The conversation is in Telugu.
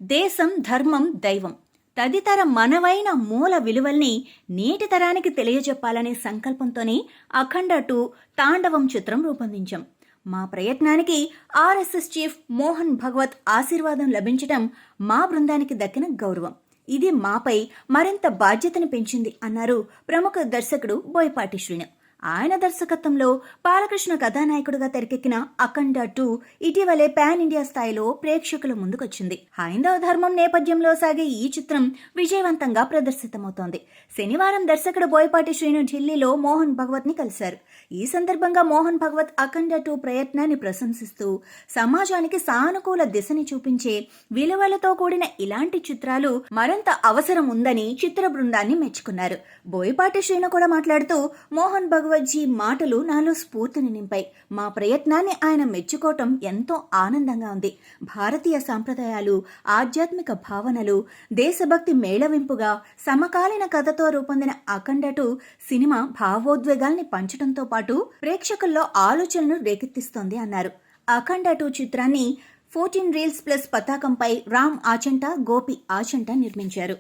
దేశం, ధర్మం, దైవం తదితర మనవైన మూల విలువల్ని నేటి తరానికి తెలియజెప్పాలనే సంకల్పంతోనే అఖండ 2 తాండవం చిత్రం రూపొందించాం. మా ప్రయత్నానికి ఆర్ఎస్ఎస్ చీఫ్ మోహన్ భగవత్ ఆశీర్వాదం లభించటం మా బృందానికి దక్కిన గౌరవం. ఇది మాపై మరింత బాధ్యతను పెంచింది అన్నారు ప్రముఖ దర్శకుడు బోయపాటి శ్రీను. ఆయన దర్శకత్వంలో బాలకృష్ణ కథానాయకుడిగా తెరకెక్కిన అఖండ 2 ఇటీవలే పాన్ ఇండియా స్థాయిలో ప్రేక్షకుల ముందుకొచ్చింది. హైందవ ధర్మం నేపథ్యంలో సాగే ఈ చిత్రం విజయవంతంగా ప్రదర్శితమవుతోంది. శనివారం దర్శకుడు బోయపాటి శ్రీను ఢిల్లీలో మోహన్ భగవత్ ని కలిశారు. ఈ సందర్భంగా మోహన్ భగవత్ అఖండ 2 ప్రయత్నాన్ని ప్రశంసిస్తూ సమాజానికి సానుకూల దిశని చూపించే విలువలతో కూడిన ఇలాంటి చిత్రాలు మరింత అవసరం ఉందని చిత్ర బృందాన్ని మెచ్చుకున్నారు. బోయపాటి శ్రీను కూడా మాట్లాడుతూ మోహన్ భగవత్ జీ మాటలు నాలో స్ఫూర్తిని నింపాయి. మా ప్రయత్నాన్ని ఆయన మెచ్చుకోవటం ఎంతో ఆనందంగా ఉంది. భారతీయ సాంప్రదాయాలు, ఆధ్యాత్మిక భావనలు, దేశభక్తి మేళవింపుగా సమకాలీన కథతో రూపొందిన అఖండ 2 సినిమా భావోద్వేగాల్ని పంచడంతో పాటు ప్రేక్షకుల్లో ఆలోచనలు రేకెత్తిస్తోంది అన్నారు. అఖండ 2 చిత్రాన్ని 14 రీల్స్ ప్లస్ పతాకంపై రామ్ ఆచంట, గోపి ఆచంట నిర్మించారు.